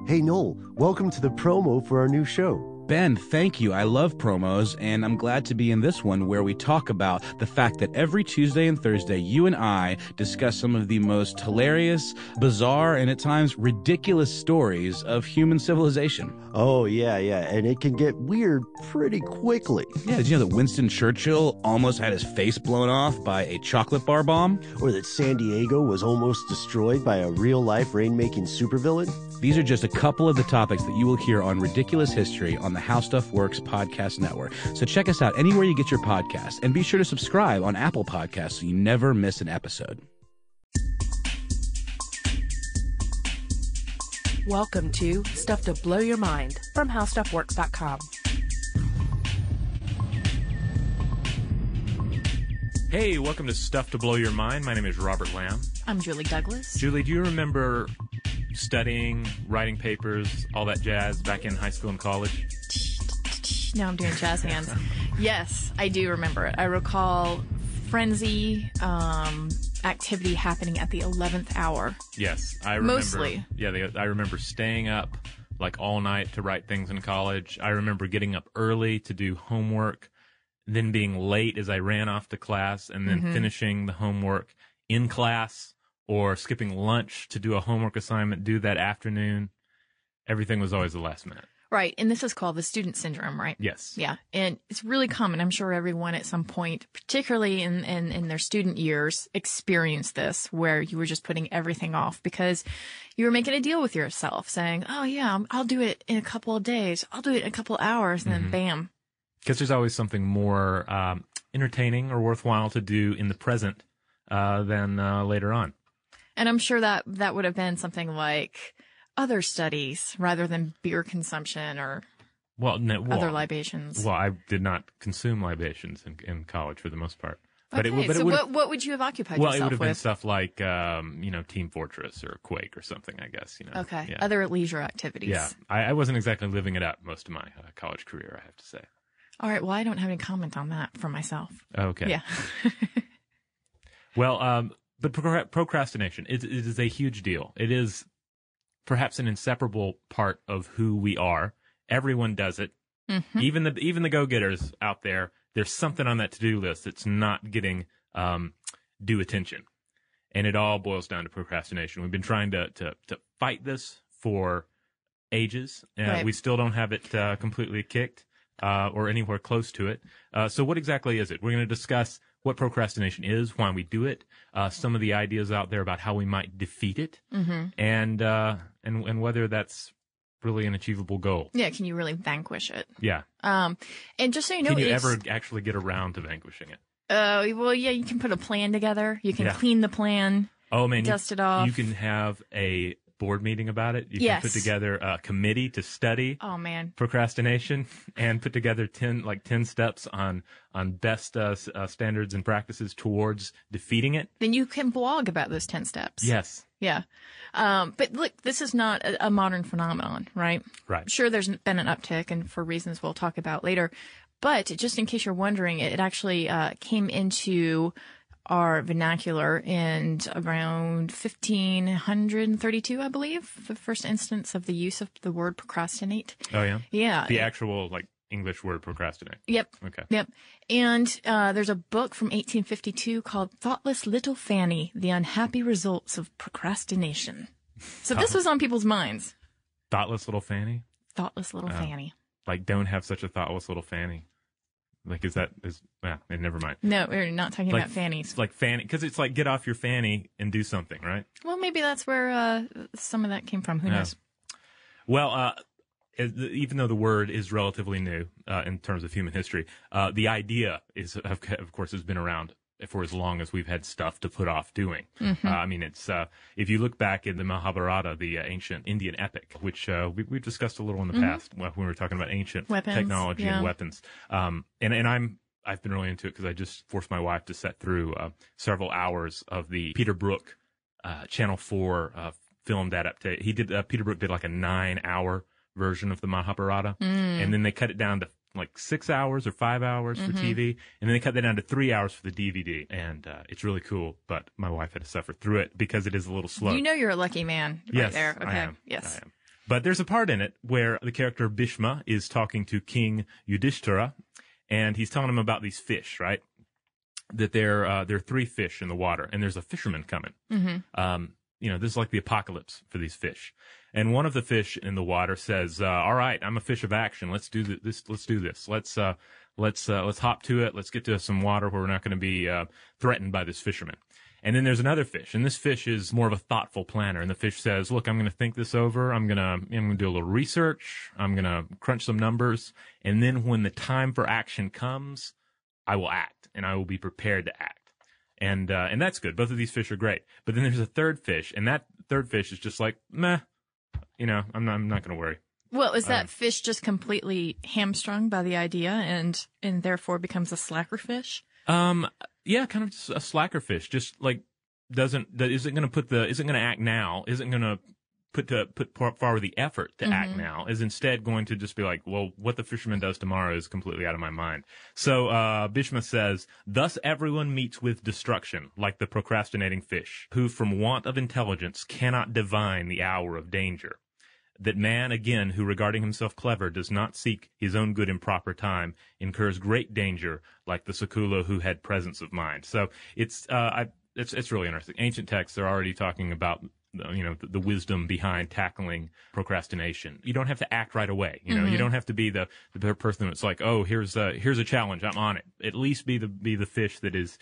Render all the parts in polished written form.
Hey Noel, welcome to the promo for our new show. Ben, thank you. I love promos, and I'm glad to be in this one where we talk about the fact that every Tuesday and Thursday, you and I discuss some of the most hilarious, bizarre, and at times ridiculous stories of human civilization. Oh, yeah, and it can get weird pretty quickly. Yeah, did you know that Winston Churchill almost had his face blown off by a chocolate bar bomb? Or that San Diego was almost destroyed by a real-life rain-making supervillain? These are just a couple of the topics that you will hear on Ridiculous History on the How Stuff Works podcast network. So check us out anywhere you get your podcasts, and be sure to subscribe on Apple Podcasts so you never miss an episode. Welcome to Stuff to Blow Your Mind from HowStuffWorks.com. Hey, welcome to Stuff to Blow Your Mind. My name is Robert Lamb. I'm Julie Douglas. Julie, do you remember studying, writing papers, all that jazz back in high school and college? Now I'm doing jazz hands. Yes, I do remember it. I recall frenzy activity happening at the 11th hour. Yes, I remember. Mostly. Yeah, I remember staying up like all night to write things in college. I remember getting up early to do homework, then being late as I ran off to class, and then finishing the homework in class or skipping lunch to do a homework assignment due that afternoon. Everything was always the last minute. Right, and this is called the student syndrome, right? Yes. Yeah, and it's really common. I'm sure everyone at some point, particularly in their student years, experienced this, where you were just putting everything off because you were making a deal with yourself, saying, oh yeah, I'll do it in a couple of days. I'll do it in a couple of hours, and then bam. Because there's always something more entertaining or worthwhile to do in the present than later on. And I'm sure that would have been something like other studies rather than beer consumption or other libations. Well, I did not consume libations in college for the most part. But okay, what would you have occupied yourself with? Well, it would have been stuff like, Team Fortress or Quake or something, I guess. Okay, yeah. Other leisure activities. Yeah, I wasn't exactly living it up most of my college career, I have to say. All right, well, I don't have any comment on that for myself. Okay. Yeah. Well, but procrastination, it is a huge deal. It is perhaps an inseparable part of who we are. Everyone does it. Mm-hmm. Even the go-getters out there, there's something on that to-do list that's not getting due attention. And it all boils down to procrastination. We've been trying to fight this for ages. Right. We still don't have it completely kicked or anywhere close to it. So what exactly is it? We're going to discuss what procrastination is, why we do it, some of the ideas out there about how we might defeat it, and whether that's really an achievable goal. Yeah, can you really vanquish it? Yeah. And just so you know, can you ever actually get around to vanquishing it? Well, yeah, you can put a plan together. You can clean the plan. Oh man, dust it off. You can have a board meeting about it. You can put together a committee to study procrastination and put together 10 steps on best standards and practices towards defeating it. Then you can blog about those 10 steps. Yes. Yeah. But look, this is not a modern phenomenon, right? Right. Sure, there's been an uptick, and for reasons we'll talk about later. But just in case you're wondering, it actually came into our vernacular in around 1532, I believe, the first instance of the use of the word procrastinate. Oh, yeah? Yeah. The actual, English word procrastinate. Yep. Okay. Yep. And there's a book from 1852 called Thoughtless Little Fanny, The Unhappy Results of Procrastination. So this was on people's minds. Thoughtless little Fanny? Thoughtless little Fanny. Don't have such a thoughtless little Fanny. Never mind. No, we're not talking about fannies. Like fanny, because it's like get off your fanny and do something, right? Well, maybe that's where some of that came from. Who knows? Well, even though the word is relatively new in terms of human history, the idea of course, has been around for as long as we've had stuff to put off doing. Mm-hmm. It's if you look back in the Mahabharata, the ancient Indian epic, which we've discussed a little in the past when we were talking about ancient technology and weapons. I've been really into it because I just forced my wife to sit through several hours of the Peter Brook Channel 4 filmed adaptation. Peter Brook did like a 9-hour version of the Mahabharata, and then they cut it down to like 6 hours or 5 hours for TV, and then they cut that down to 3 hours for the DVD, and it's really cool, but my wife had to suffer through it because it is a little slow. You know you're a lucky man right there. Okay. I am. Yes. But there's a part in it where the character Bhishma is talking to King Yudhishthira, and he's telling him about these fish, right? That there are 3 fish in the water, and there's a fisherman coming. This is like the apocalypse for these fish. And one of the fish in the water says, all right, I'm a fish of action. Let's do this. Let's do this. Let's hop to it. Let's get to some water where we're not going to be threatened by this fisherman. And then there's another fish, and this fish is more of a thoughtful planner. And the fish says, look, I'm going to think this over. I'm going to do a little research. I'm going to crunch some numbers. And then when the time for action comes, I will act, and I will be prepared to act. And that's good. Both of these fish are great. But then there's a third fish, and that third fish is just like, meh, I'm not going to worry. Well, is that fish just completely hamstrung by the idea and therefore becomes a slacker fish? Yeah, kind of just a slacker fish. Just like isn't going to act now, isn't going to put forward the effort to act now, is instead going to just be like, well, what the fisherman does tomorrow is completely out of my mind. So Bhishma says, thus everyone meets with destruction, like the procrastinating fish, who from want of intelligence cannot divine the hour of danger. That man, again, who regarding himself clever does not seek his own good in proper time, incurs great danger, like the Sakula who had presence of mind. So it's really interesting. Ancient texts are already talking about the wisdom behind tackling procrastination. You don't have to act right away. You don't have to be the person that's like, oh, here's a challenge, I'm on it. At least be the fish that is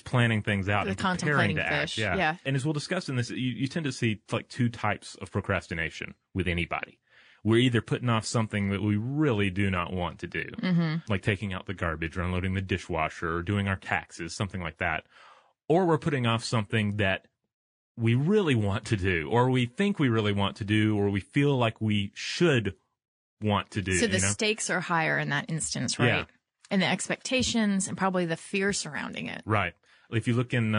planning things out and preparing to act. Yeah. And as we'll discuss in this, you tend to see like 2 types of procrastination with anybody. We're either putting off something that we really do not want to do, like taking out the garbage or unloading the dishwasher or doing our taxes, something like that. Or we're putting off something that we really want to do, or we think we really want to do, or we feel like we should want to do. So the stakes are higher in that instance, right? Yeah. And the expectations and probably the fear surrounding it. Right. If you look in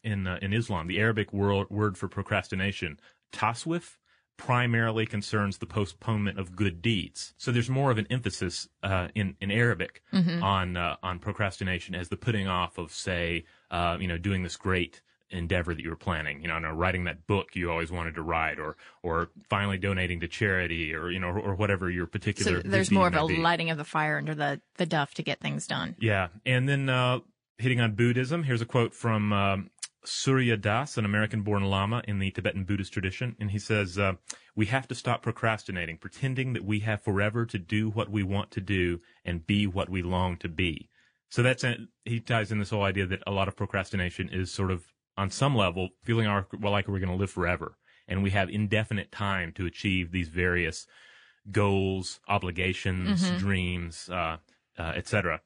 Islam, the Arabic word for procrastination, taswif, primarily concerns the postponement of good deeds. So there's more of an emphasis in Arabic on procrastination as the putting off of, say, doing this great endeavor that you were planning, writing that book you always wanted to write, or finally donating to charity, or whatever your particular. So there's more of a lighting of the fire under the duff to get things done. Yeah, and then hitting on Buddhism, here's a quote from Surya Das, an American-born Lama in the Tibetan Buddhist tradition, and he says, "We have to stop procrastinating, pretending that we have forever to do what we want to do and be what we long to be." So he ties in this whole idea that a lot of procrastination is sort of, on some level, feeling like we're going to live forever, and we have indefinite time to achieve these various goals, obligations, dreams, etc.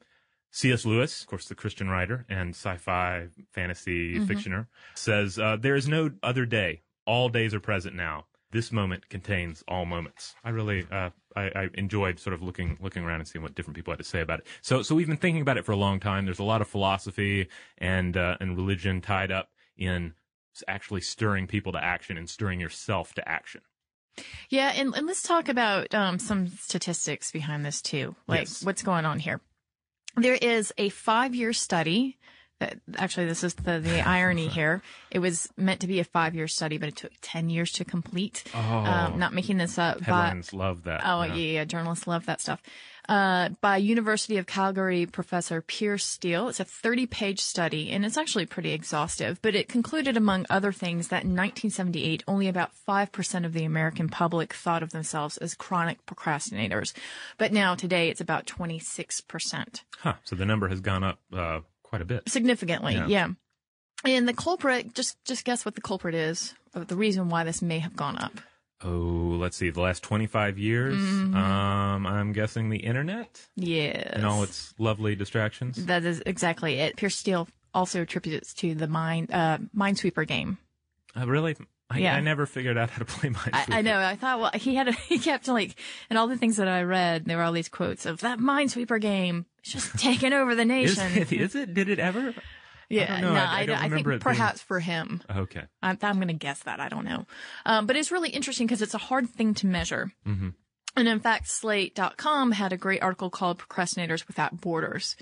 C.S. Lewis, of course, the Christian writer and sci-fi fantasy fictioner, says, there is no other day. All days are present now. This moment contains all moments. I really, I enjoyed sort of looking around and seeing what different people had to say about it. So we've been thinking about it for a long time. There's a lot of philosophy and religion tied up in actually stirring people to action and stirring yourself to action. Yeah, and let's talk about some statistics behind this too. Like, what's going on here? There is a 5-year study. Actually, this is the irony here. It was meant to be a 5-year study, but it took 10 years to complete. Not making this up. Headlines love that. Oh, yeah. Journalists love that stuff. By University of Calgary professor Pierce Steele. It's a 30-page study, and it's actually pretty exhaustive. But it concluded, among other things, that in 1978, only about 5% of the American public thought of themselves as chronic procrastinators. But now, today, it's about 26%. Huh. So the number has gone up quite a bit. Significantly, yeah. And the culprit, just guess what the culprit is, the reason why this may have gone up. Oh, let's see. The last 25 years, I'm guessing the internet? Yes. And all its lovely distractions? That is exactly it. Pierce Steele also attributes it to the Minesweeper game. Really? I never figured out how to play Minesweeper. I know. I thought, well, he kept and all the things that I read, there were all these quotes of that Minesweeper game. It's just taking over the nation. Is it? Did it ever? Yeah, I don't remember think perhaps for him. Okay. I'm going to guess that. I don't know. But it's really interesting because it's a hard thing to measure. And in fact, Slate.com had a great article called Procrastinators Without Borders.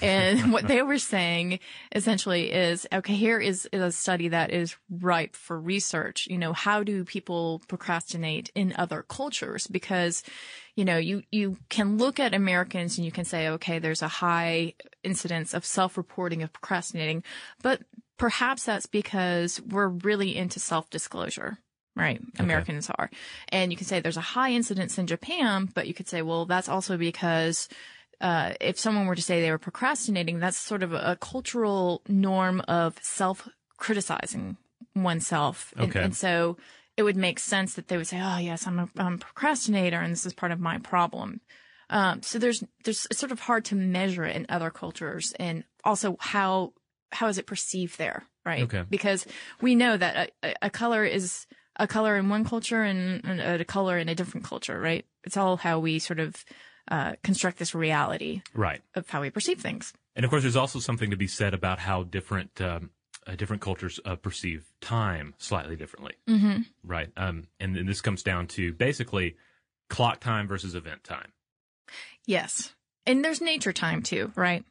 And what they were saying essentially is, okay, here is a study that is ripe for research. You know, how do people procrastinate in other cultures? Because, you know, you can look at Americans and you can say, okay, there's a high incidence of self-reporting of procrastinating, but perhaps that's because we're really into self-disclosure. Right. Okay. Americans are. And you can say there's a high incidence in Japan, but you could say, well, that's also because if someone were to say they were procrastinating, that's sort of a cultural norm of self-criticizing oneself. Okay. And so it would make sense that they would say, oh, yes, I'm a procrastinator and this is part of my problem. So it's sort of hard to measure it in other cultures. And also how is it perceived there? Right. Okay. Because we know that a color is a color in one culture and a color in a different culture, right? It's all how we sort of construct this reality right. of how we perceive things. And of course, there's also something to be said about how different cultures perceive time slightly differently, Mm-hmm. right? And this comes down to basically clock time versus event time. Yes, and there's nature time too, right?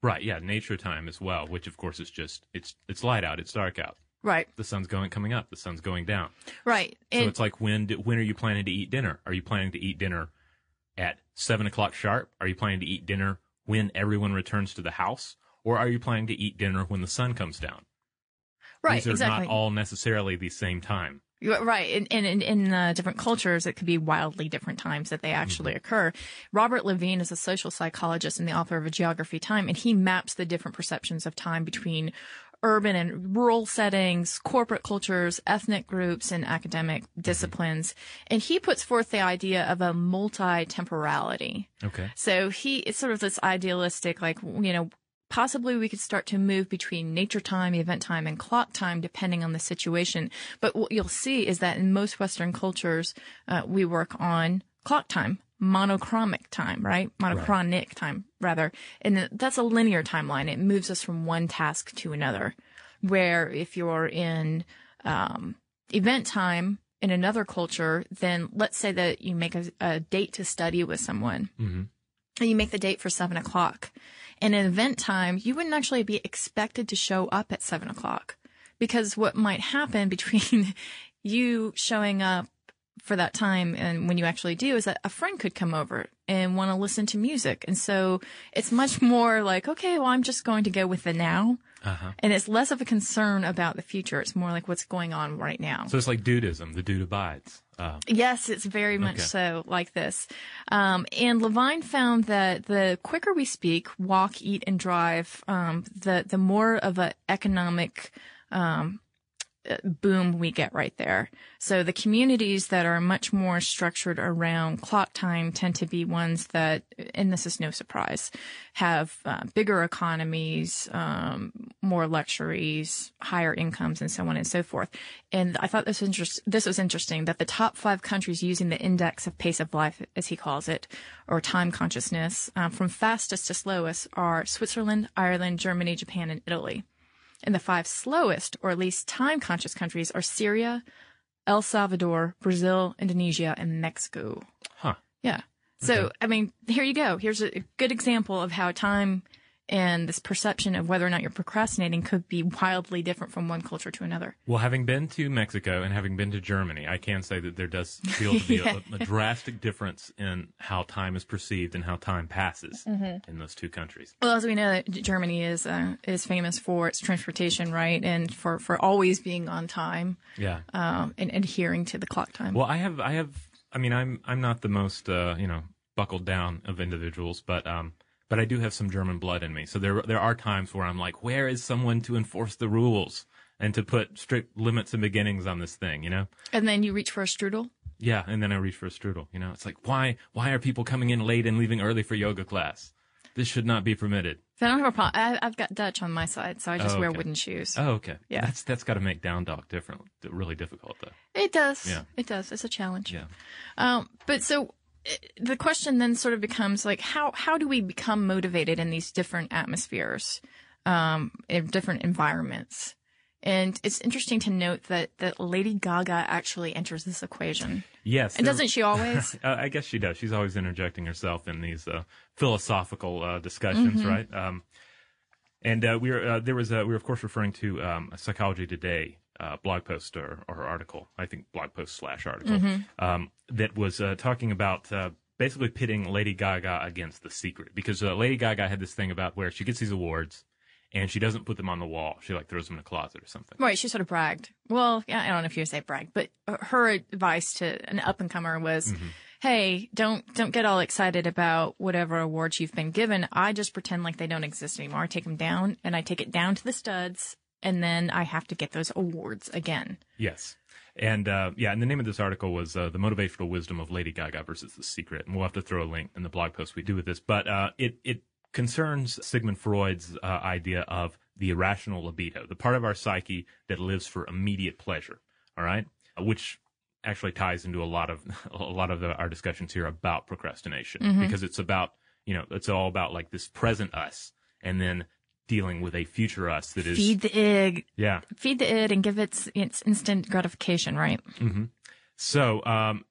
Right. Yeah, nature time as well, which of course is just it's light out, it's dark out. Right. The sun's coming up, the sun's going down. Right. So it's like when are you planning to eat dinner? Are you planning to eat dinner at 7:00 sharp? Are you planning to eat dinner when everyone returns to the house? Or are you planning to eat dinner when the sun comes down? Right. These are exactly. not all necessarily the same time. Right. In different cultures, it could be wildly different times that they actually occur. Robert Levine is a social psychologist and the author of A Geography of Time, and he maps the different perceptions of time between urban and rural settings, corporate cultures, ethnic groups, and academic disciplines. And he puts forth the idea of a multi-temporality. Okay. So it's sort of this idealistic, like, you know, possibly we could start to move between nature time, event time, and clock time, depending on the situation. But what you'll see is that in most Western cultures, we work on clock time, monochromic time, right? Monochronic time, rather. And that's a linear timeline. It moves us from one task to another. Where if you're in event time in another culture, then let's say that you make a date to study with someone. Mm-hmm. And you make the date for 7:00. And in event time, you wouldn't actually be expected to show up at 7:00 because what might happen between you showing up for that time and when you actually do is that a friend could come over and want to listen to music. And so it's much more like, okay, well, I'm just going to go with the now. Uh-huh. And it's less of a concern about the future. It's more like what's going on right now. So it's like dudism. The dude abides. Yes, it's very much so like this. And Levine found that the quicker we speak, walk, eat, and drive, the more of an economic boom we get right there. So the communities that are much more structured around clock time tend to be ones that, and this is no surprise, have bigger economies, more luxuries, higher incomes, and so on and so forth. And I thought this was interesting that the top 5 countries using the index of pace of life, as he calls it, or time consciousness, from fastest to slowest are Switzerland, Ireland, Germany, Japan, and Italy. And the 5 slowest, or at least time-conscious countries, are Syria, El Salvador, Brazil, Indonesia, and Mexico. Huh. Yeah. So, I mean, here you go. Here's a good example of how time and this perception of whether or not you're procrastinating could be wildly different from one culture to another. Well, having been to Mexico and having been to Germany, I can say that there does feel to be a drastic difference in how time is perceived and how time passes in those two countries. Well, as we know, Germany is famous for its transportation, right, and for always being on time. Yeah. And adhering to the clock time. Well, I mean, I'm not the most buckled down of individuals, but I do have some German blood in me. So there are times where I'm like, where is someone to enforce the rules and to put strict limits and beginnings on this thing, you know? And then you reach for a strudel? Yeah, and then I reach for a strudel, you know? It's like, why are people coming in late and leaving early for yoga class? This should not be permitted. So I don't have a problem. I've got Dutch on my side, so I just wear wooden shoes. Oh, okay. Yeah. That's got to make down dog really difficult, though. It does. Yeah. It does. It's a challenge. Yeah. But so the question then sort of becomes like, how do we become motivated in these different atmospheres, in different environments? And it's interesting to note that Lady Gaga actually enters this equation. Yes. And doesn't she always? I guess she does. She's always interjecting herself in these philosophical discussions, right? And we were of course referring to a Psychology Today blog post or article, I think blog post / article, that was talking about basically pitting Lady Gaga against The Secret, because Lady Gaga had this thing about where she gets these awards and she doesn't put them on the wall. She like throws them in a closet or something. Right. She sort of bragged. Well, yeah, I don't know if you would say bragged, but her advice to an up and comer was, hey, don't get all excited about whatever awards you've been given. I just pretend like they don't exist anymore. I take them down and I take it down to the studs, and then I have to get those awards again. Yes. And and the name of this article was The Motivational Wisdom of Lady Gaga versus The Secret. And we'll have to throw a link in the blog post we do with this. But it concerns Sigmund Freud's idea of the irrational libido, the part of our psyche that lives for immediate pleasure, all right? Which actually ties into a lot of our discussions here about procrastination, because it's about, it's all about like this present us and then dealing with a future us that is feed the id. Yeah. Feed the id and give its instant gratification, right? So,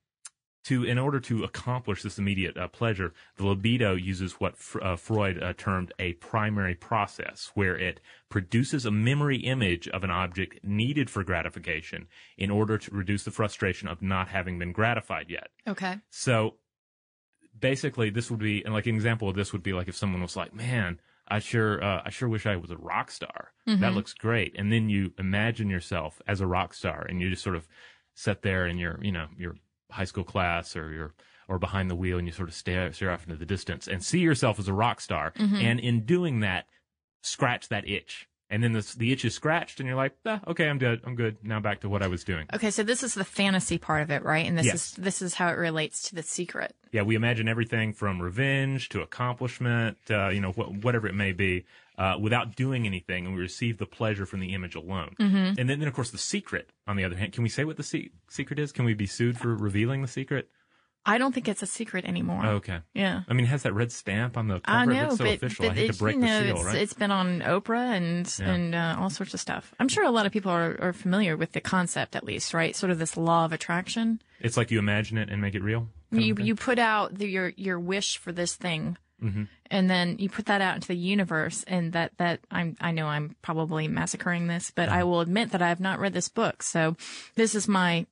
in order to accomplish this immediate pleasure, the libido uses what Freud termed a primary process, where it produces a memory image of an object needed for gratification in order to reduce the frustration of not having been gratified yet. Okay. So basically, this would be, and like an example of this would be like if someone was like, "Man, I sure wish I was a rock star. That looks great," and then you imagine yourself as a rock star, and you just sort of sit there in your high school class or behind the wheel, and you sort of stare off into the distance and see yourself as a rock star, and in doing that, scratch that itch, and then the itch is scratched, and you're like, okay, I'm good. Now back to what I was doing. Okay, so this is the fantasy part of it, right? And this is how it relates to The Secret. Yeah, we imagine everything from revenge to accomplishment, whatever it may be, without doing anything, and we receive the pleasure from the image alone. And then, of course, The Secret, on the other hand, can we say what the secret is? Can we be sued for revealing the secret? I don't think it's a secret anymore. Oh, okay. Yeah. I mean, it has that red stamp on the cover. I know, it's so official. I hate to break the seal, right? It's been on Oprah and all sorts of stuff. I'm sure a lot of people are familiar with the concept, at least, right? Sort of this law of attraction. It's like you imagine it and make it real. You put out your wish for this thing, and then you put that out into the universe. And I know I'm probably massacring this, but I will admit that I have not read this book. So this is my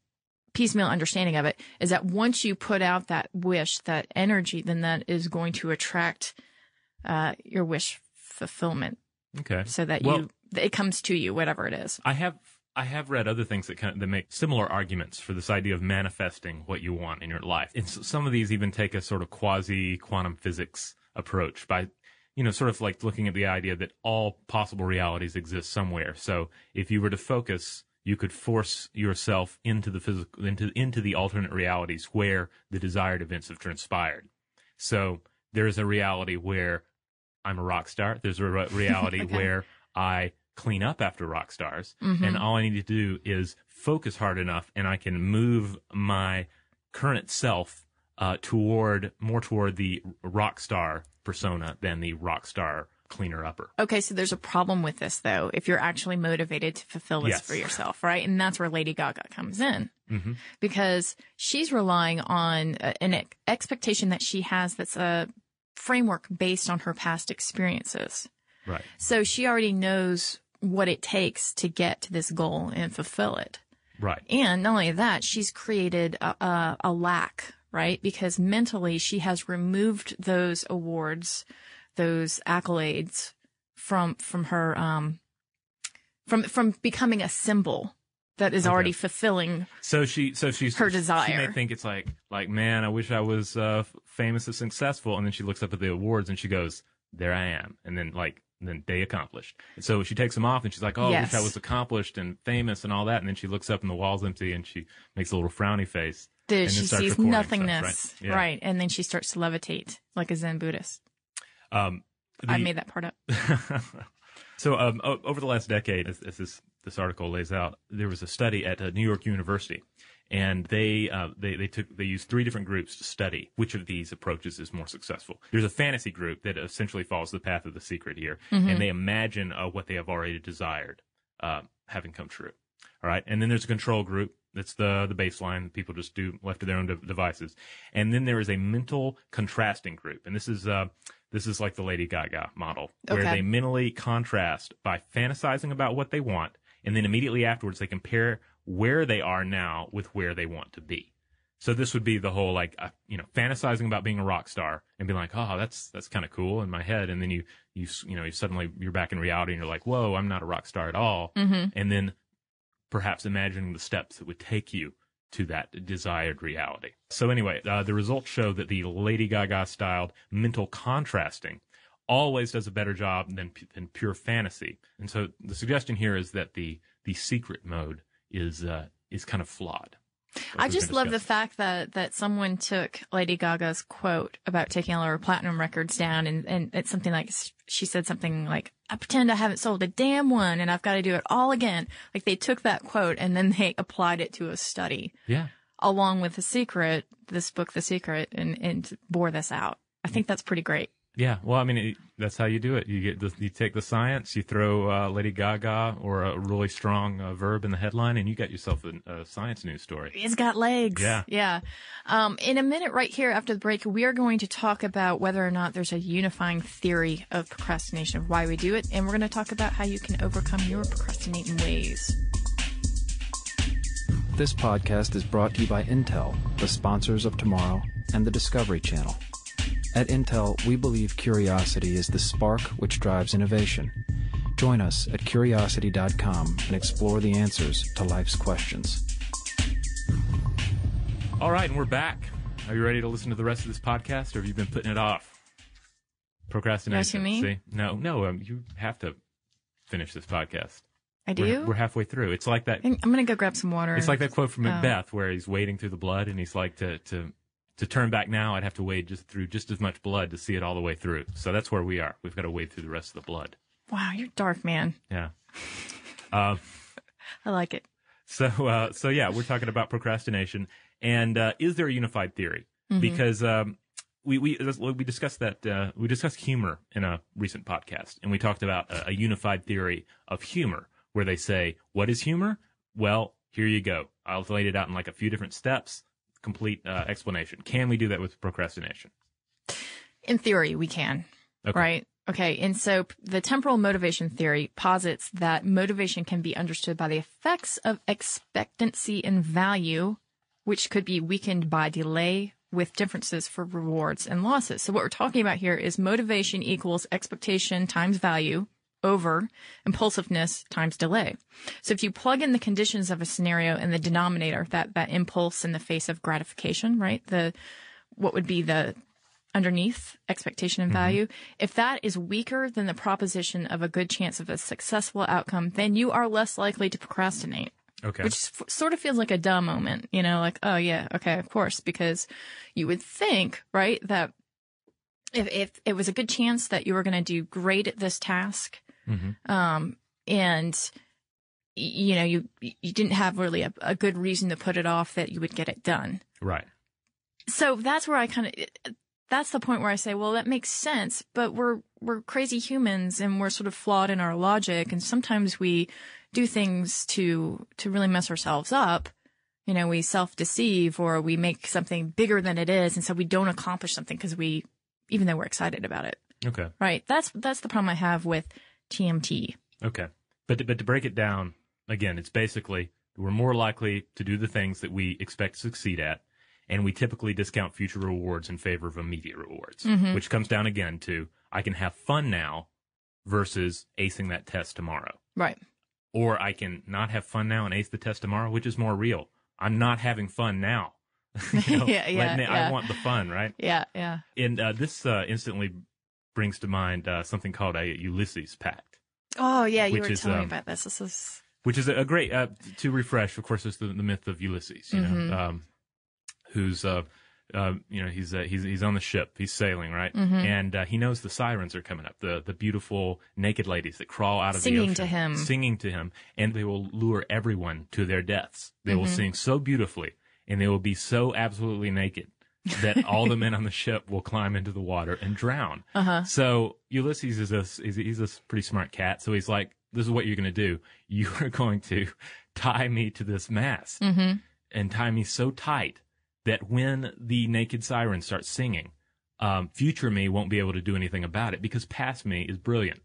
piecemeal understanding of it, is that once you put out that wish, that energy, then that is going to attract your wish fulfillment. Okay. So that it comes to you, whatever it is. I have read other things that make similar arguments for this idea of manifesting what you want in your life. And some of these even take a sort of quasi-quantum physics approach by, sort of like looking at the idea that all possible realities exist somewhere. So if you were to focus, you could force yourself into the physical, into the alternate realities where the desired events have transpired. So there's a reality where I'm a rock star. There's a reality where I clean up after rock stars, and all I need to do is focus hard enough, and I can move my current self toward the rock star persona than the rock star cleaner upper. Okay, so there's a problem with this, though, if you're actually motivated to fulfill this for yourself, right? And that's where Lady Gaga comes in. Because she's relying on an expectation that she has that's a framework based on her past experiences. Right. So she already knows what it takes to get to this goal and fulfill it. Right. And not only that, she's created a lack, right? Because mentally she has removed those awards, those accolades from her, from becoming a symbol that is already fulfilling she's her desire. She may think it's like, man, I wish I was famous and successful. And then she looks up at the awards and she goes, there I am. And then then day accomplished. And so she takes them off and she's like, I wish I was accomplished and famous and all that. And then she looks up and the wall's empty and she makes a little frowny face. She sees nothingness. Stuff, right? Yeah. Right. And then she starts to levitate like a Zen Buddhist. I made that part up. So over the last decade, as this article lays out, there was a study at New York University, and they used 3 different groups to study which of these approaches is more successful. There's a fantasy group that essentially follows the path of The Secret here, and they imagine what they have already desired. having come true. All right. And then there's a control group. That's the baseline. People just do left to their own devices. And then there is a mental contrasting group. And this is like the Lady Gaga model, where they mentally contrast by fantasizing about what they want. And then immediately afterwards, they compare where they are now with where they want to be. So this would be the whole, like, fantasizing about being a rock star and being like, oh, that's kind of cool in my head. And then you suddenly you're back in reality and you're like, whoa, I'm not a rock star at all. Mm-hmm. And then perhaps imagining the steps that would take you to that desired reality. So anyway, the results show that the Lady Gaga styled mental contrasting always does a better job than pure fantasy. And so the suggestion here is that the secret mode is kind of flawed. I just love the fact that someone took Lady Gaga's quote about taking all her platinum records down, and it's something like, she said something like, I pretend I haven't sold a damn one and I've got to do it all again. Like, they took that quote and then they applied it to a study. Yeah. Along with this book, The Secret, and bore this out. I think that's pretty great. Yeah, well, I mean, that's how you do it. You take the science, you throw Lady Gaga or a really strong verb in the headline, and you got yourself a science news story. It's got legs. Yeah. Yeah. In a minute right here after the break, we are going to talk about whether or not there's a unifying theory of procrastination, of why we do it, and we're going to talk about how you can overcome your procrastinating ways. This podcast is brought to you by Intel, the sponsors of Tomorrow, and the Discovery Channel. At Intel, we believe curiosity is the spark which drives innovation. Join us at curiosity.com and explore the answers to life's questions. All right, and we're back. Are you ready to listen to the rest of this podcast, or have you been putting it off? Procrastination. You See? No, you have to finish this podcast. I do? We're halfway through. It's like that. I'm going to go grab some water. It's like that quote from Macbeth where he's wading through the blood, and he's like, to turn back now, I'd have to wade through just as much blood to see it all the way through. So that's where we are. We've got to wade through the rest of the blood. Wow, you're dark, man. Yeah. I like it. So yeah, we're talking about procrastination. And is there a unified theory? Mm-hmm. Because we discussed that we discussed humor in a recent podcast, and we talked about a unified theory of humor, where they say, what is humor? Well, here you go. I'll lay it out in like a few different steps. Complete explanation. Can we do that with procrastination? In theory, we can. Okay. Right? Okay. And so the temporal motivation theory posits that motivation can be understood by the effects of expectancy and value, which could be weakened by delay with differences for rewards and losses. So what we're talking about here is motivation equals expectation times value over impulsiveness times delay. So if you plug in the conditions of a scenario in the denominator, that impulse in the face of gratification, right? What would be the underneath expectation and value? Mm-hmm. If that is weaker than the proposition of a good chance of a successful outcome, then you are less likely to procrastinate. Okay. Which sort of feels like a duh moment, like, oh yeah, okay, of course, because you would think, right, that if it was a good chance that you were going to do great at this task, mm-hmm. And you didn't have really a good reason to put it off, that you would get it done. Right. So that's where that's the point where I say, well, that makes sense, but we're crazy humans and we're sort of flawed in our logic. And sometimes we do things to really mess ourselves up. We self-deceive, or we make something bigger than it is. And so we don't accomplish something even though we're excited about it. Okay. Right. That's the problem I have with TMT. Okay. But to break it down, again, it's basically we're more likely to do the things that we expect to succeed at, and we typically discount future rewards in favor of immediate rewards, mm-hmm. which comes down again to I can have fun now versus acing that test tomorrow. Right. Or I can not have fun now and ace the test tomorrow, which is more real. I'm not having fun now. I want the fun, right? Yeah, yeah. And this instantly brings to mind something called a Ulysses Pact. Oh, yeah, you were telling me about this. Which is a great, to refresh, of course, there's the myth of Ulysses, mm-hmm. Who's, he's on the ship, he's sailing, right? Mm-hmm. And he knows the sirens are coming up, the beautiful naked ladies that crawl out of the ocean. Singing to him. And they will lure everyone to their deaths. They mm-hmm. will sing so beautifully, and they will be so absolutely naked that all the men on the ship will climb into the water and drown. Uh-huh. So Ulysses he's a pretty smart cat. So he's like, this is what you're going to do. You are going to tie me to this mast and tie me so tight that when the naked siren starts singing, future me won't be able to do anything about it because past me is brilliant.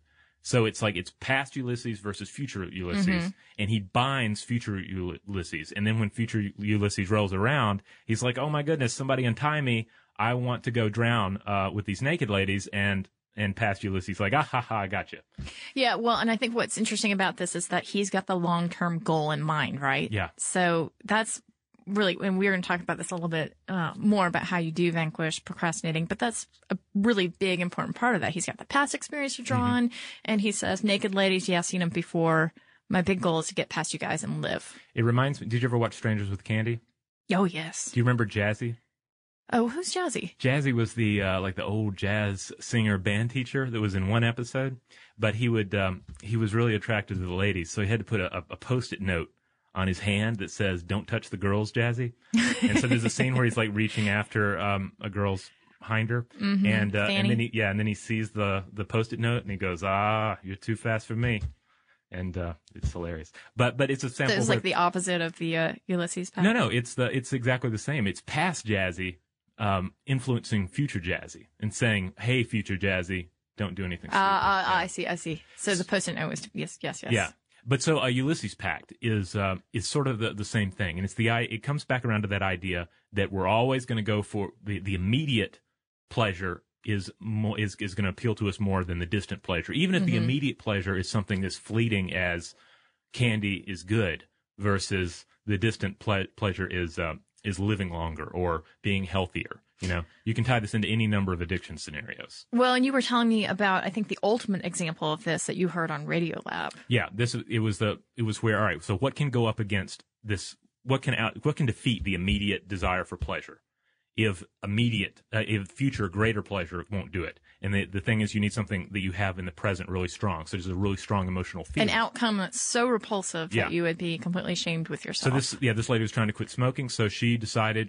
So it's like it's past Ulysses versus future Ulysses, and he binds future Ulysses. And then when future Ulysses rolls around, he's like, oh my goodness, somebody untie me. I want to go drown with these naked ladies. And past Ulysses like, ah, ha, ha, I got you. Yeah, well, and I think what's interesting about this is that he's got the long-term goal in mind, right? Yeah. So that's really, and we're going to talk about this a little bit more about how you do vanquish procrastinating, but that's a really big, important part of that. He's got the past experience to draw on, and he says, naked ladies, yeah, I've seen them before. My big goal is to get past you guys and live. It reminds me, did you ever watch Strangers with Candy? Oh, yes. Do you remember Jazzy? Oh, who's Jazzy? Jazzy was the like the old jazz singer band teacher that was in one episode, but he was really attracted to the ladies, so he had to put a Post-it note on his hand that says, don't touch the girls, Jazzy. And so there's a scene where he's like reaching after a girl's hinder, and then he sees the Post-it note and he goes, you're too fast for me. And it's hilarious. But it's a sample. So it's like the opposite of the Ulysses path. No, it's exactly the same. It's past Jazzy influencing future Jazzy and saying, hey, future Jazzy, don't do anything stupid. I see. So the Post-it note was yes. Yeah. But so a Ulysses Pact is sort of the same thing, and it comes back around to that idea that we're always going to go for the immediate pleasure is going to appeal to us more than the distant pleasure, even if the immediate pleasure is something as fleeting as candy is good, versus the distant pleasure is living longer or being healthier. You know, you can tie this into any number of addiction scenarios. Well, and you were telling me about, I think, the ultimate example of this that you heard on Radio Lab. Yeah, it was where, all right, so what can go up against this? What can defeat the immediate desire for pleasure? If future greater pleasure won't do it. And the thing is, you need something that you have in the present really strong. So there's a really strong emotional feeling. An outcome that's so repulsive that you would be completely ashamed with yourself. So this lady was trying to quit smoking. So she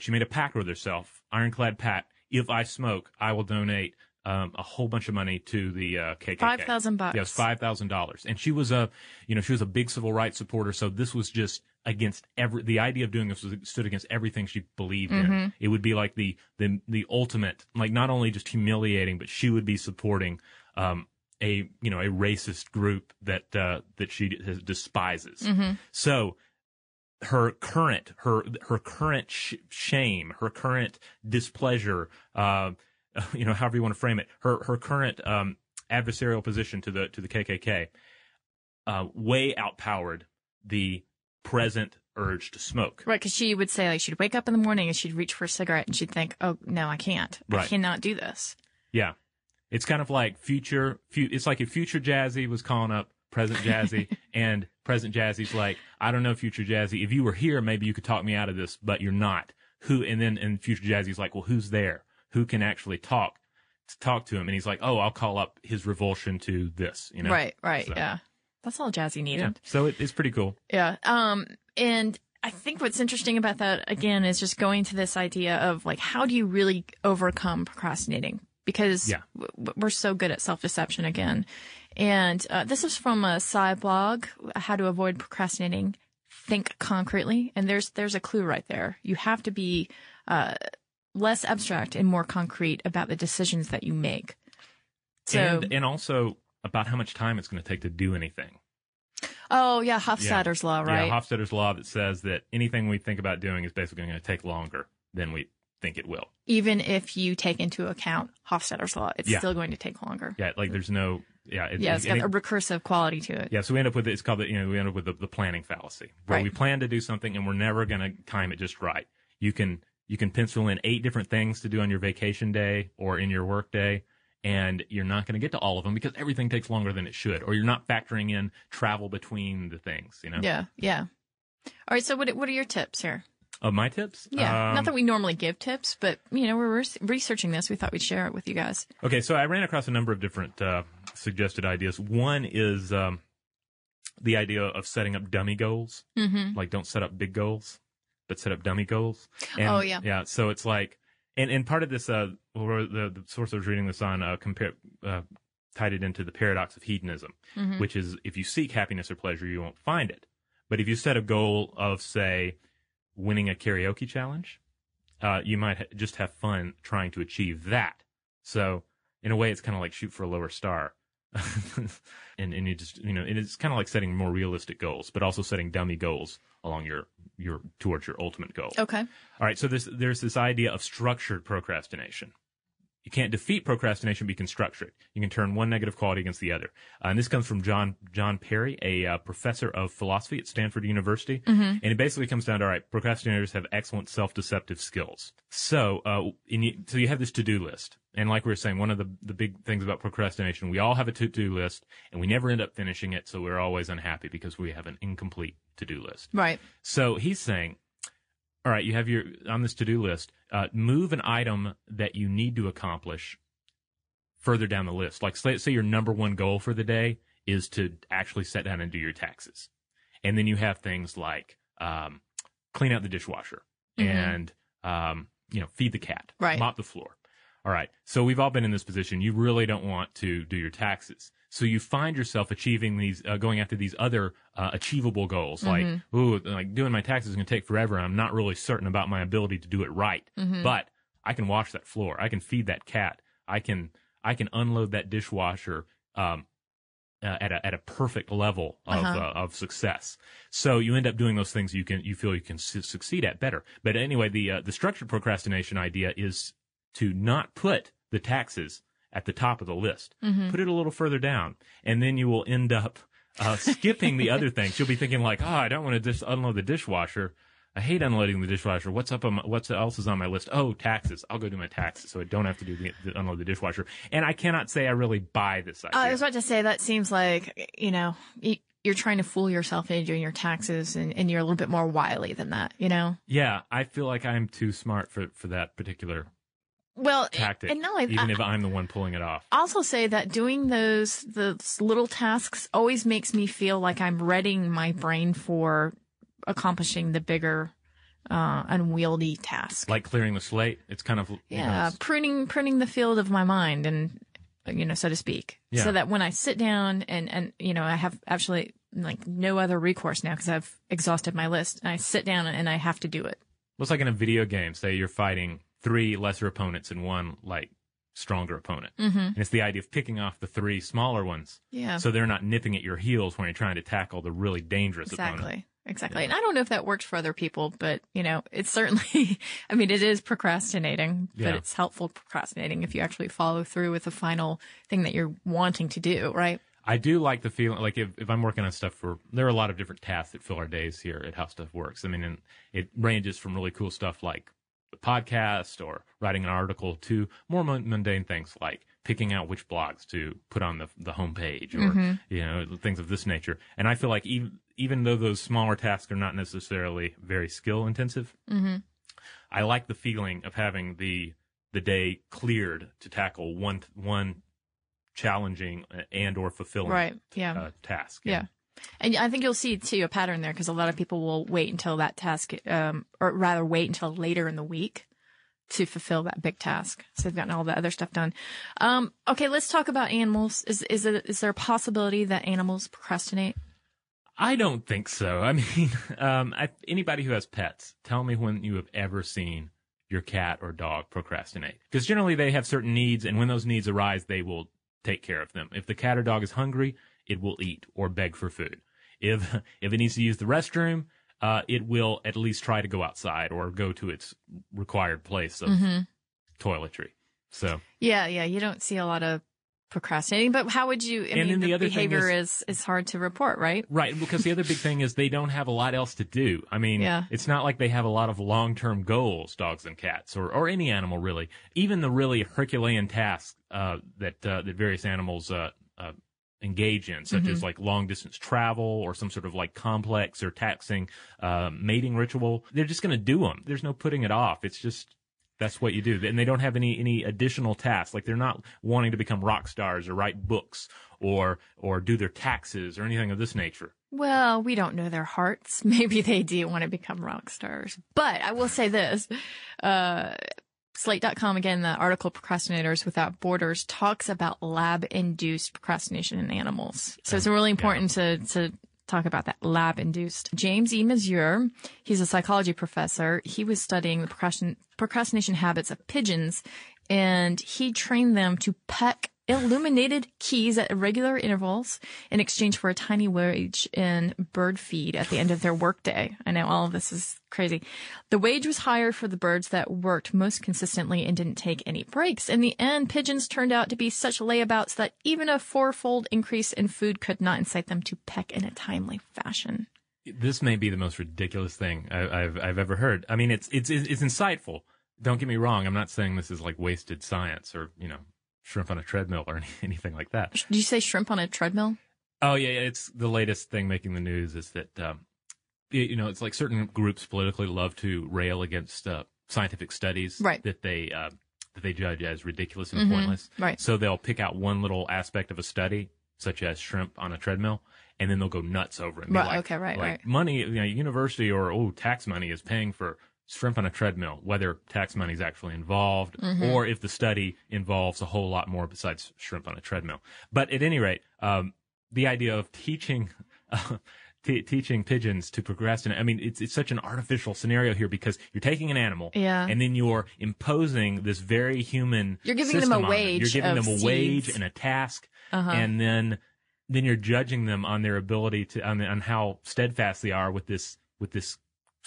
made a pact with herself, ironclad pact. If I smoke, I will donate a whole bunch of money to the KKK. $5,000. Yes, $5,000. And she was a big civil rights supporter. So this was just against the idea of doing this stood against everything she believed in. It would be like the ultimate, like not only just humiliating, but she would be supporting a racist group that she despises. So her current shame, her current displeasure, however you want to frame it, her current adversarial position to the KKK way outpowered the present urge to smoke. Right, because she would say, like, she'd wake up in the morning and she'd reach for a cigarette and she'd think, oh, no, I can't. Right. I cannot do this. Yeah. It's kind of like it's like if future Jazzy was calling up present Jazzy and present Jazzy's like, I don't know, future Jazzy, if you were here, maybe you could talk me out of this, but you're not. And future Jazzy's like, well, who's there? Who can actually talk to him? And he's like, oh, I'll call up his revulsion to this, Right, so. Yeah. That's all Jazzy needed. Yeah. So it's pretty cool. Yeah. And I think what's interesting about that, again, is just going to this idea of, like, how do you really overcome procrastinating? Because we're so good at self-deception again. And this is from a side blog, How to Avoid Procrastinating, Think Concretely. And there's a clue right there. You have to be less abstract and more concrete about the decisions that you make. So, and also about how much time it's going to take to do anything. Oh, yeah, Hofstadter's law, right? Yeah, Hofstadter's law that says that anything we think about doing is basically going to take longer than we think it will. Even if you take into account Hofstadter's law, it's still going to take longer. Yeah, like there's no... it's got a recursive quality to it. Yeah, so we end up with the planning fallacy, where we plan to do something and we're never going to time it just right. You can pencil in 8 different things to do on your vacation day or in your work day, and you're not going to get to all of them because everything takes longer than it should, or you're not factoring in travel between the things, Yeah. All right, so what are your tips here? Oh, my tips? Yeah, not that we normally give tips, but, we're researching this. We thought we'd share it with you guys. Okay, so I ran across a number of different suggested ideas. One is the idea of setting up dummy goals. Like, don't set up big goals, but set up dummy goals. And, yeah, so it's like, and part of this, the source I was reading this on, tied it into the paradox of hedonism, which is if you seek happiness or pleasure, you won't find it. But if you set a goal of, say, winning a karaoke challenge, you might just have fun trying to achieve that. So in a way, it's kind of like shoot for a lower star. and you just, it's kind of like setting more realistic goals, but also setting dummy goals along your towards your ultimate goal. Okay. All right. So there's this idea of structured procrastination. You can't defeat procrastination, but you can structure it. You can turn one negative quality against the other. And this comes from John Perry, a professor of philosophy at Stanford University. And it basically comes down to, all right, procrastinators have excellent self-deceptive skills. So, so you have this to-do list. And like we were saying, one of the big things about procrastination, we all have a to-do list, and we never end up finishing it, so we're always unhappy because we have an incomplete to-do list. Right. So he's saying, all right, you have on this to-do list, move an item that you need to accomplish further down the list. Like, say your number one goal for the day is to actually sit down and do your taxes. And then you have things like clean out the dishwasher and, feed the cat, right. Mop the floor. All right, so we've all been in this position. You really don't want to do your taxes. So you find yourself achieving these, going after these other achievable goals, like doing my taxes is going to take forever. And I'm not really certain about my ability to do it right, but I can wash that floor. I can feed that cat. I can unload that dishwasher at a perfect level of success. So you end up doing those things you feel you can succeed at better. But anyway, the structured procrastination idea is to not put the taxes at the top of the list. Put it a little further down, and then you will end up skipping the other things. You'll be thinking like, I don't want to just unload the dishwasher. I hate unloading the dishwasher. What else is on my list? Oh, taxes. I'll go do my taxes, so I don't have to unload the dishwasher. And I cannot say I really buy this idea. I was about to say, that seems like, you're trying to fool yourself into doing your taxes, and you're a little bit more wily than that, Yeah, I feel like I'm too smart for that particular tactic, and even if I'm the one pulling it off. I also say that doing those little tasks always makes me feel like I'm readying my brain for accomplishing the bigger, unwieldy task. Like clearing the slate. It's kind of pruning the field of my mind, and so to speak, so that when I sit down and I have actually like no other recourse now because I've exhausted my list, and I sit down and I have to do it. Well, it's like in a video game. Say you're fighting 3 lesser opponents and 1 like stronger opponent. And it's the idea of picking off the 3 smaller ones. Yeah. So they're not nipping at your heels when you're trying to tackle the really dangerous opponent. Exactly. And I don't know if that works for other people, but it's certainly, it is procrastinating, but it's helpful procrastinating if you actually follow through with the final thing that you're wanting to do, right? I do like the feeling, like if I'm working on stuff there are a lot of different tasks that fill our days here at How Stuff Works. And it ranges from really cool stuff like the podcast or writing an article to more mundane things like picking out which blogs to put on the homepage or, things of this nature. And I feel like even though those smaller tasks are not necessarily very skill intensive, I like the feeling of having the day cleared to tackle one challenging and or fulfilling task. Yeah. And I think you'll see, too, a pattern there because a lot of people will wait until that task, or rather wait until later in the week to fulfill that big task. So they've gotten all the other stuff done. Okay, let's talk about animals. Is there a possibility that animals procrastinate? I don't think so. Anybody who has pets, tell me when you have ever seen your cat or dog procrastinate. Because generally they have certain needs, and when those needs arise, they will take care of them. If the cat or dog is hungry, it will eat or beg for food. If it needs to use the restroom, it will at least try to go outside or go to its required place of toiletry. So yeah, you don't see a lot of procrastinating, but how would you? The other behavior is hard to report, right? Right, because the other big thing is they don't have a lot else to do. It's not like they have a lot of long-term goals, dogs and cats, or any animal really. Even the really Herculean tasks that various animals engage in, such as like long distance travel or some sort of like complex or taxing mating ritual, they're just going to do them. There's no putting it off. It's just, that's what you do. And they don't have any additional tasks. Like they're not wanting to become rock stars or write books or do their taxes or anything of this nature. Well, we don't know their hearts. Maybe they do want to become rock stars. But I will say this, Slate.com, again, the article Procrastinators Without Borders talks about lab-induced procrastination in animals. So it's really important to talk about that lab-induced. James E. Mazur, he's a psychology professor. He was studying the procrastination habits of pigeons, and he trained them to peck illuminated keys at irregular intervals in exchange for a tiny wage in bird feed at the end of their workday. I know all of this is crazy. The wage was higher for the birds that worked most consistently and didn't take any breaks. In the end, pigeons turned out to be such layabouts that even a fourfold increase in food could not incite them to peck in a timely fashion. This may be the most ridiculous thing I've ever heard. I mean, it's insightful. Don't get me wrong. I'm not saying this is like wasted science or, shrimp on a treadmill or anything like that. Did you say shrimp on a treadmill? Oh, yeah. It's the latest thing making the news is that, it's like certain groups politically love to rail against scientific studies that they judge as ridiculous and pointless. Right. So they'll pick out one little aspect of a study, such as shrimp on a treadmill, and then they'll go nuts over it. Right. Money, university or tax money is paying for shrimp on a treadmill, whether tax money is actually involved or if the study involves a whole lot more besides shrimp on a treadmill. But at any rate, the idea of teaching pigeons to procrastinate, I mean, it's such an artificial scenario here because you're taking an animal and then you're imposing this very human You're giving them a wage. You're giving them a wage and a task, and then you're judging them on their ability to, on how steadfast they are with this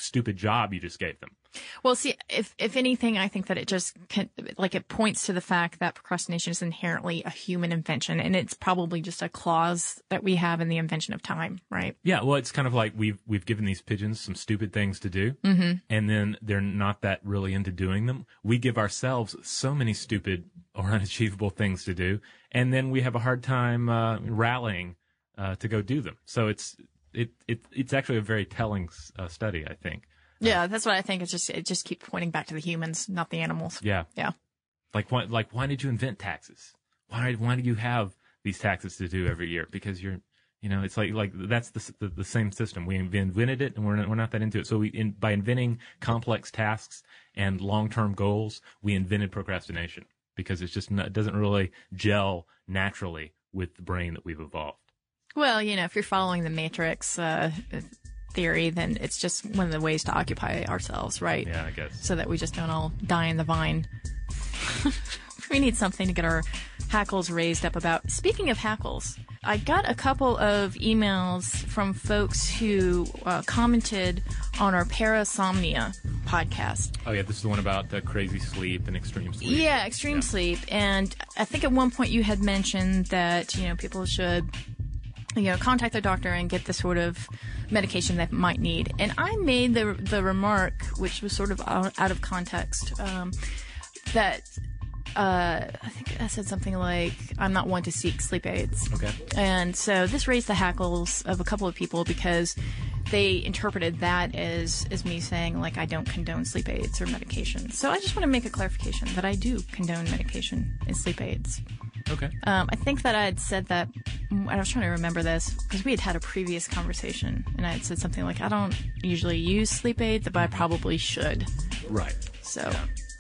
stupid job you just gave them. Well, see, if anything, I think that it just it points to the fact that procrastination is inherently a human invention, and it's probably just a clause that we have in the invention of time, right? Yeah, well, it's kind of like we've given these pigeons some stupid things to do, and then they're not that really into doing them. We give ourselves so many stupid or unachievable things to do, and then we have a hard time rallying to go do them. So it's actually a very telling study, I think. Yeah, that's what I think. It just keeps pointing back to the humans, not the animals. Yeah. Yeah. Why did you invent taxes? Why do you have these taxes to do every year? Because it's like that's the same system. We invented it, and we're not that into it. So by inventing complex tasks and long-term goals, we invented procrastination because it doesn't really gel naturally with the brain that we've evolved. Well, if you're following the Matrix theory, then it's just one of the ways to occupy ourselves, right? Yeah, I guess. So that we just don't all die in the vine. We need something to get our hackles raised up about. Speaking of hackles, I got a couple of emails from folks who commented on our Parasomnia podcast. Oh, yeah, this is the one about crazy sleep and extreme sleep. Yeah, extreme sleep. And I think at one point you had mentioned that, people should contact their doctor and get the sort of medication they might need. And I made the remark, which was sort of out of context, that I think I said something like, I'm not one to seek sleep aids. Okay. And so this raised the hackles of a couple of people because they interpreted that as me saying, I don't condone sleep aids or medication. So I just want to make a clarification that I do condone medication and sleep aids. Okay. I think that I had said that, I was trying to remember this, because we had a previous conversation, and I had said something like, I don't usually use sleep aids, but I probably should. Right. So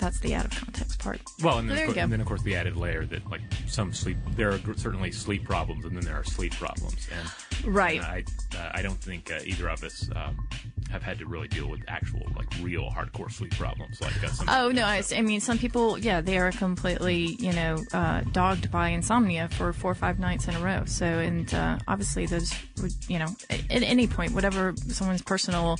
that's the out of context part. Well, and then, of course, the added layer that, some sleep, there are certainly sleep problems, and then there are sleep problems. And right. I don't think either of us have had to really deal with actual, real hardcore sleep problems. I mean, some people, they are completely, dogged by insomnia for 4 or 5 nights in a row. So, and obviously those, at any point, whatever someone's personal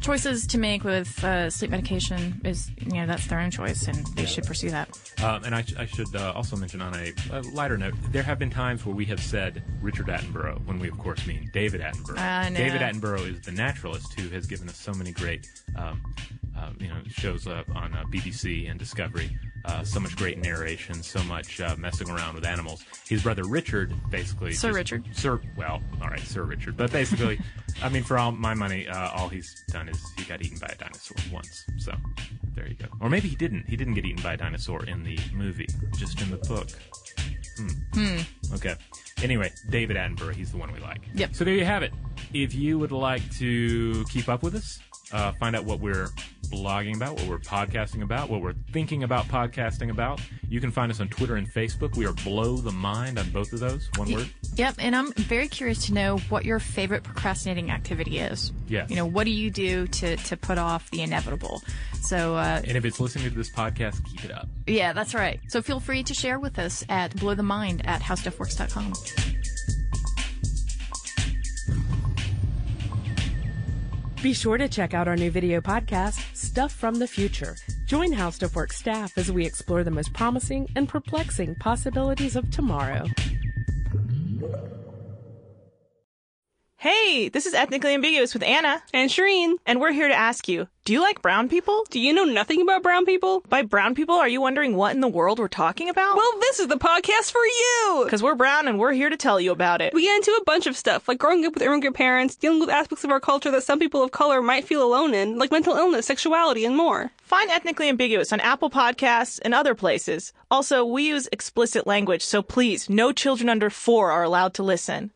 choices to make with sleep medication is, that's their own choice, and they should pursue that. And I should also mention on a lighter note, there have been times where we have said Richard Attenborough, when we, of course, mean David Attenborough. David Attenborough is the naturalist who has given us so many great shows on BBC and Discovery. So much great narration, so much messing around with animals. His brother Richard, basically... Sir Richard. Sir Richard. But basically, I mean, for all my money, all he's done is he got eaten by a dinosaur once. So, there you go. Or maybe he didn't. He didn't get eaten by a dinosaur in the movie, just in the book. Okay. Anyway, David Attenborough, he's the one we like. Yep. So there you have it. If you would like to keep up with us, find out what we're blogging about, what we're podcasting about, what we're thinking about podcasting about. You can find us on Twitter and Facebook. We are Blow the Mind on both of those. One word. Yep, and I'm very curious to know what your favorite procrastinating activity is. Yes. What do you do to put off the inevitable? So, and if it's listening to this podcast, keep it up. Yeah, that's right. So feel free to share with us at blowthemind@howstuffworks.com. Be sure to check out our new video podcast, Stuff from the Future. Join How Stuff Works staff as we explore the most promising and perplexing possibilities of tomorrow. Hey, this is Ethnically Ambiguous with Anna. And Shireen. And we're here to ask you, do you like brown people? Do you know nothing about brown people? By brown people, are you wondering what in the world we're talking about? Well, this is the podcast for you! Because we're brown and we're here to tell you about it. We get into a bunch of stuff, like growing up with immigrant parents, dealing with aspects of our culture that some people of color might feel alone in, like mental illness, sexuality, and more. Find Ethnically Ambiguous on Apple Podcasts and other places. Also, we use explicit language, so please, no children under 4 are allowed to listen.